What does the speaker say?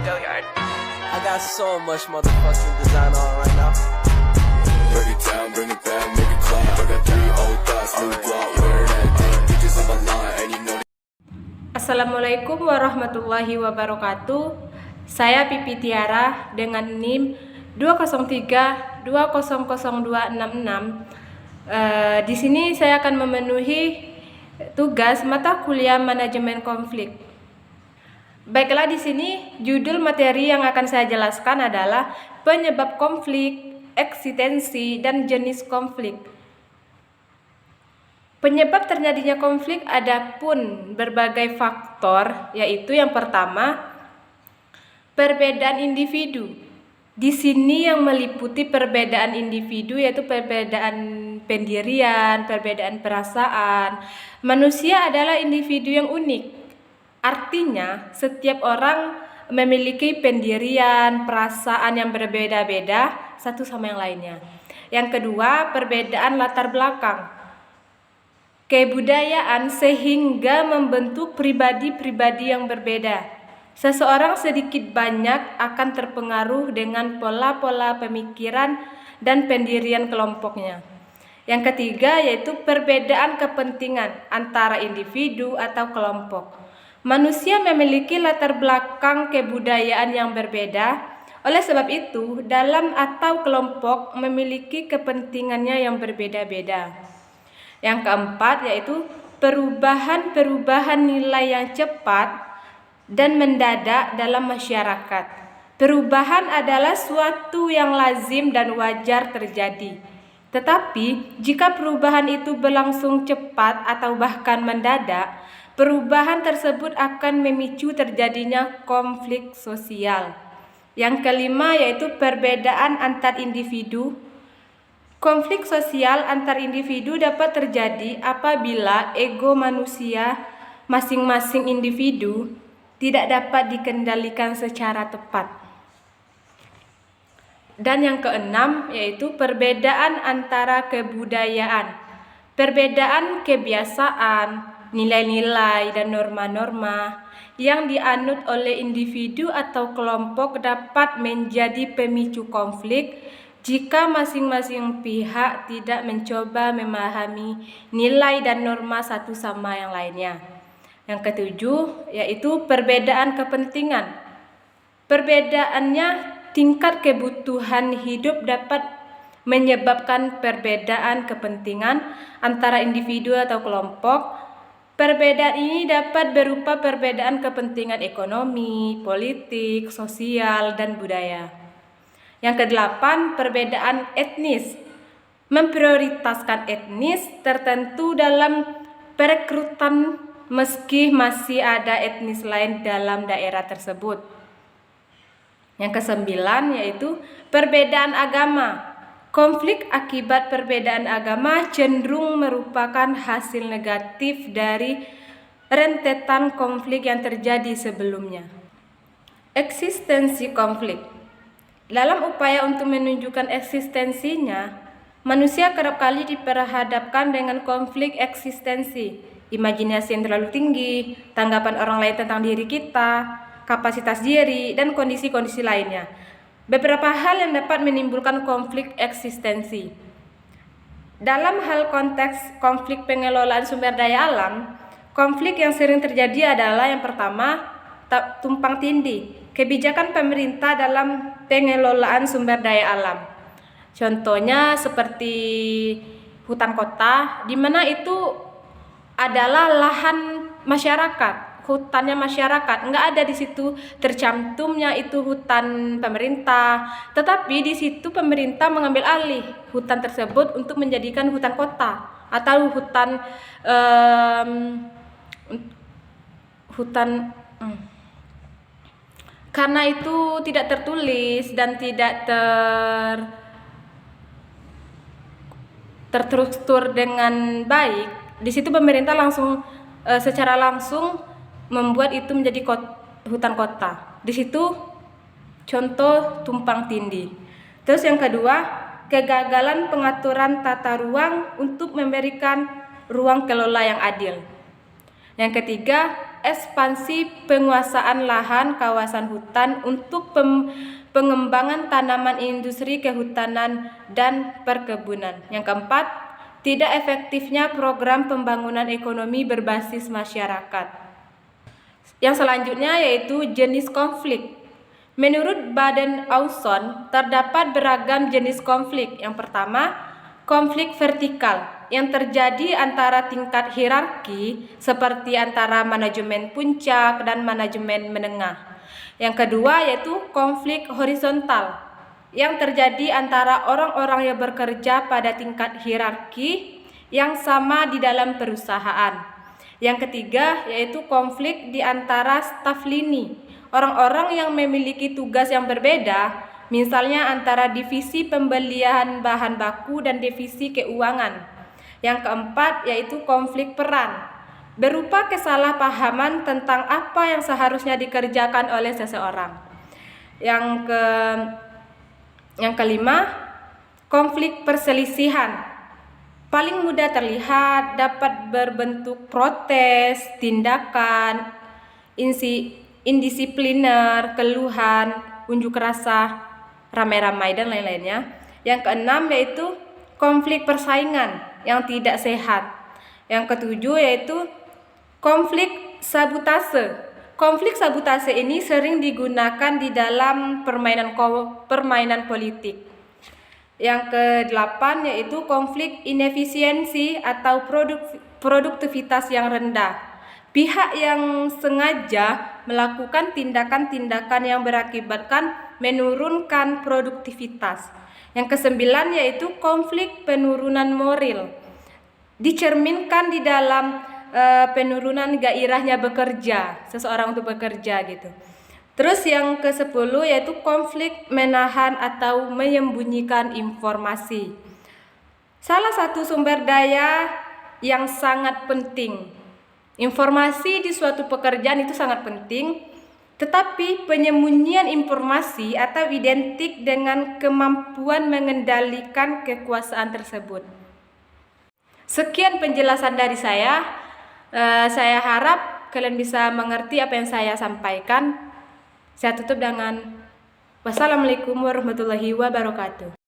I got so much motherfucking design on right now. Break it down, bring it back, make it clap. I got 3 old thoughts, new block, wear that thing. Bitches on my line, and you know. Assalamualaikum warahmatullahi wabarakatuh. Saya Pipi Tiara dengan NIM 203200266. Di sini saya akan memenuhi tugas mata kuliah manajemen konflik. Baiklah, di sini judul materi yang akan saya jelaskan adalah penyebab konflik, eksistensi, dan jenis konflik. Penyebab terjadinya konflik ada pun berbagai faktor, yaitu yang pertama, perbedaan individu. Di sini yang meliputi perbedaan individu yaitu perbedaan pendirian, perbedaan perasaan. Manusia adalah individu yang unik. Artinya, setiap orang memiliki pendirian, perasaan yang berbeda-beda satu sama yang lainnya. Yang kedua, perbedaan latar belakang, kebudayaan sehingga membentuk pribadi-pribadi yang berbeda. Seseorang sedikit banyak akan terpengaruh dengan pola-pola pemikiran dan pendirian kelompoknya. Yang ketiga yaitu perbedaan kepentingan antara individu atau kelompok. Manusia memiliki latar belakang kebudayaan yang berbeda. Oleh sebab itu, dalam atau kelompok memiliki kepentingannya yang berbeda-beda. Yang keempat yaitu perubahan-perubahan nilai yang cepat dan mendadak dalam masyarakat. Perubahan adalah suatu yang lazim dan wajar terjadi. Tetapi jika perubahan itu berlangsung cepat atau bahkan mendadak, perubahan tersebut akan memicu terjadinya konflik sosial. Yang kelima yaitu perbedaan antar individu. Konflik sosial antar individu dapat terjadi apabila ego manusia masing-masing individu tidak dapat dikendalikan secara tepat. Dan yang keenam yaitu perbedaan antara kebudayaan. Perbedaan kebiasaan, nilai-nilai dan norma-norma yang dianut oleh individu atau kelompok dapat menjadi pemicu konflik jika masing-masing pihak tidak mencoba memahami nilai dan norma satu sama yang lainnya. Yang ketujuh yaitu perbedaan kepentingan. Perbedaannya tingkat kebutuhan hidup dapat menyebabkan perbedaan kepentingan antara individu atau kelompok. Perbedaan ini dapat berupa perbedaan kepentingan ekonomi, politik, sosial, dan budaya. Yang kedelapan, perbedaan etnis. Memprioritaskan etnis tertentu dalam perekrutan meski masih ada etnis lain dalam daerah tersebut. Yang kesembilan yaitu perbedaan agama. Konflik akibat perbedaan agama cenderung merupakan hasil negatif dari rentetan konflik yang terjadi sebelumnya. Eksistensi konflik. Dalam upaya untuk menunjukkan eksistensinya, manusia kerap kali diperhadapkan dengan konflik eksistensi, imajinasi yang terlalu tinggi, tanggapan orang lain tentang diri kita, kapasitas diri, dan kondisi-kondisi lainnya. Beberapa hal yang dapat menimbulkan konflik eksistensi. Dalam hal konteks konflik pengelolaan sumber daya alam, konflik yang sering terjadi adalah yang pertama, tumpang tindih, kebijakan pemerintah dalam pengelolaan sumber daya alam. Contohnya seperti hutan kota, di mana itu adalah lahan masyarakat. Hutannya masyarakat, nggak ada di situ tercantumnya itu hutan pemerintah, tetapi di situ pemerintah mengambil alih hutan tersebut untuk menjadikan hutan kota atau hutan karena itu tidak tertulis dan tidak terstruktur dengan baik. Di situ pemerintah secara langsung membuat itu menjadi hutan kota. Di situ contoh tumpang tindih. Terus yang kedua, kegagalan pengaturan tata ruang untuk memberikan ruang kelola yang adil. Yang ketiga, ekspansi penguasaan lahan kawasan hutan untuk pengembangan tanaman industri kehutanan dan perkebunan. Yang keempat, tidak efektifnya program pembangunan ekonomi berbasis masyarakat. Yang selanjutnya yaitu jenis konflik. Menurut Badan Ausson, terdapat beragam jenis konflik. Yang pertama, konflik vertikal yang terjadi antara tingkat hierarki seperti antara manajemen puncak dan manajemen menengah. Yang kedua yaitu konflik horizontal yang terjadi antara orang-orang yang bekerja pada tingkat hierarki yang sama di dalam perusahaan. Yang ketiga yaitu konflik di antara staf lini, orang-orang yang memiliki tugas yang berbeda, misalnya antara divisi pembelian bahan baku dan divisi keuangan. Yang keempat yaitu konflik peran, berupa kesalahpahaman tentang apa yang seharusnya dikerjakan oleh seseorang. Yang kelima, konflik perselisihan. Paling mudah terlihat dapat berbentuk protes, tindakan, indisipliner, keluhan, unjuk rasa, ramai-ramai dan lain-lainnya. Yang keenam yaitu konflik persaingan yang tidak sehat. Yang ketujuh yaitu konflik sabotase. Konflik sabotase ini sering digunakan di dalam permainan politik. Yang kedelapan yaitu konflik inefisiensi atau produktivitas yang rendah. Pihak yang sengaja melakukan tindakan-tindakan yang berakibatkan menurunkan produktivitas. Yang kesembilan yaitu konflik penurunan moral, dicerminkan di dalam penurunan gairahnya bekerja, seseorang untuk bekerja gitu. Terus yang ke-10 yaitu konflik menahan atau menyembunyikan informasi. Salah satu sumber daya yang sangat penting. Informasi di suatu pekerjaan itu sangat penting, tetapi penyembunyian informasi atau identik dengan kemampuan mengendalikan kekuasaan tersebut. Sekian penjelasan dari saya. Saya harap kalian bisa mengerti apa yang saya sampaikan. Saya tutup dengan wassalamualaikum warahmatullahi wabarakatuh.